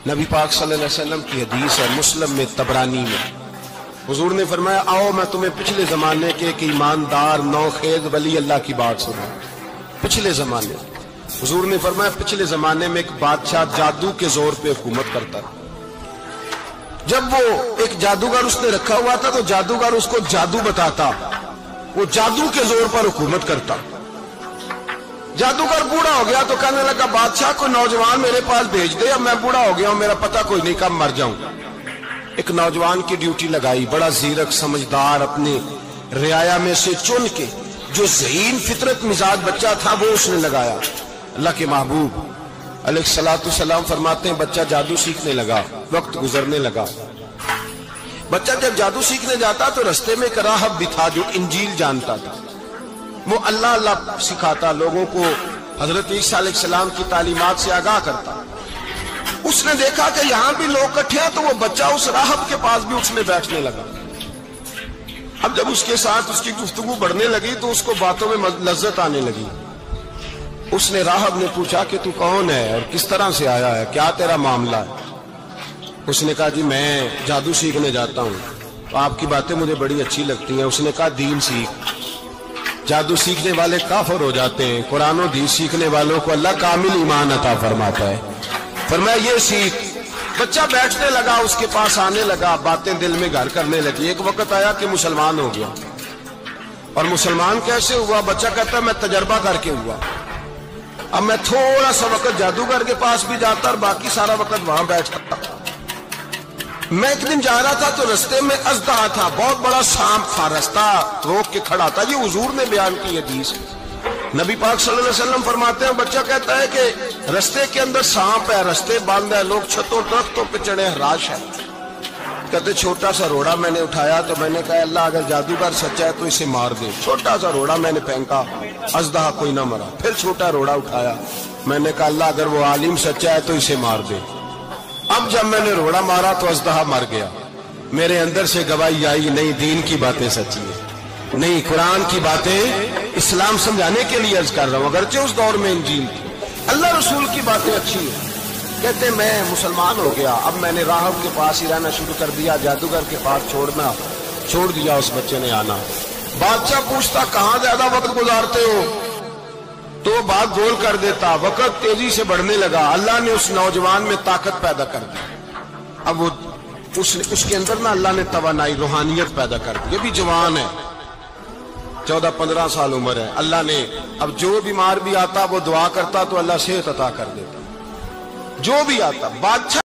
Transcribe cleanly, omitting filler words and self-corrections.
نبی پاک صلی اللہ علیہ وسلم کی حدیث ہے مسلم میں تبرانی میں، حضور نے فرمایا آؤ میں تمہیں پچھلے زمانے کے ایک ایماندار نوخیز ولی اللہ کی بات سناؤں۔ پچھلے زمانے حضور نے فرمایا پچھلے زمانے میں ایک بادشاہ جادو کے زور پہ حکومت کرتا تھا۔ جب وہ ایک جادوگر اس نے رکھا ہوا تھا تو جادوگر اس کو جادو بتاتا، وہ جادو کے زور پر حکومت کرتا۔ جادوگر بوڑھا ہو گیا تو کہنے لگا بادشاہ کو نوجوان میرے پاس بھیج دے، اب میں بوڑھا ہو گیا ہوں، میرا پتہ کوئی نہیں کب مر جاؤں۔ ایک نوجوان کی ڈیوٹی لگائی، بڑا زیرک سمجھدار، اپنے رعایا میں سے چن کے جو ذہین فطرت مزاج بچہ تھا وہ اس نے لگایا۔ اللہ کے محبوب علیہ الصلوۃ والسلام فرماتے ہیں بچہ جادو سیکھنے لگا، وقت گزرنے لگا۔ بچہ جب جادو سیکھنے جاتا تو رستے میں ایک راہب بھی تھا جو انجیل جانتا تھا، وہ اللہ اللہ سکھاتا، لوگوں کو حضرت عیسیٰ علیہ السلام کی تعلیمات سے آگاہ کرتا۔ اس نے دیکھا کہ یہاں بھی لوگ اکٹھے ہیں تو وہ بچہ اس راہب کے پاس بھی اٹھنے بیٹھنے لگا۔ اب جب اس کے ساتھ اس کی گفتگو بڑھنے لگی تو اس کو باتوں میں لذت آنے لگی۔ اس نے راہب نے پوچھا کہ تو کون ہے اور کس طرح سے آیا ہے، کیا تیرا معاملہ ہے؟ اس نے کہا جی میں جادو سیکھنے جاتا ہوں، آپ کی باتیں مجھے بڑی اچھی لگتی ہیں۔ اس نے کہا دین سیکھ، جادو سیکھنے والے کافر ہو جاتے ہیں، قرآن و حدیث سیکھنے والوں کو اللہ کامل ایمان عطا فرماتا ہے۔ فرمایا یہ سیکھ۔ بچہ بیٹھنے لگا، اس کے پاس آنے لگا، باتیں دل میں گھر کرنے لگی۔ ایک وقت آیا کہ مسلمان ہو گیا، اور مسلمان کیسے ہوا؟ بچہ کہتا ہے میں تجربہ کر کے ہوا۔ اب میں تھوڑا سا وقت جادوگر کے پاس بھی جاتا اور باقی سارا وقت وہاں بیٹھتا۔ میں ایک دن جا رہا تھا تو رستے میں اژدہا تھا، بہت بڑا سانپ تھا، رستہ روک کے کھڑا تھا۔ یہ حضور نے بیان کی حدیث۔ نبی پاک صلی اللہ علیہ وسلم فرماتے ہیں بچہ کہتا ہے کہ رستے کے اندر سانپ ہے، رستے بند ہے، لوگ چھتوں درختوں پہ چڑھے، ہراش ہے۔ کہتے چھوٹا سا روڑا میں نے اٹھایا تو میں نے کہا اللہ اگر جادوگر سچا ہے تو اسے مار دے۔ چھوٹا سا روڑا میں نے پھینکا، اژدہا کوئی نہ مرا۔ پھر چھوٹا روڑا اٹھایا، میں نے کہا اللہ اگر وہ عالم سچا ہے تو اسے مار دے۔ اب جب میں نے روڑا مارا تو اژدہا مر گیا۔ میرے اندر سے گواہی آئی نہیں دین کی باتیں سچی ہیں، نہیں قرآن کی باتیں اسلام سمجھانے کے لیے عرض کر رہا ہوں، اگرچہ اس دور میں انجیل تھی، اللہ رسول کی باتیں اچھی ہیں۔ کہتے میں مسلمان ہو گیا، اب میں نے راہب کے پاس ہی رہنا شروع کر دیا، جادوگر کے پاس چھوڑ دیا اس بچے نے آنا۔ بادشاہ پوچھتا کہاں زیادہ وقت گزارتے ہو تو بات گول کر دیتا، وقت تیزی سے بڑھنے لگا۔ اللہ نے اس نوجوان میں طاقت پیدا کر دی، اب وہ اس کے اندر نا اللہ نے توانائی روحانیت پیدا کر دی۔ یہ بھی جوان ہے، 14-15 سال عمر ہے۔ اللہ نے اب جو بیمار بھی آتا وہ دعا کرتا تو اللہ صحت عطا کر دیتا، جو بھی آتا۔ بادشاہ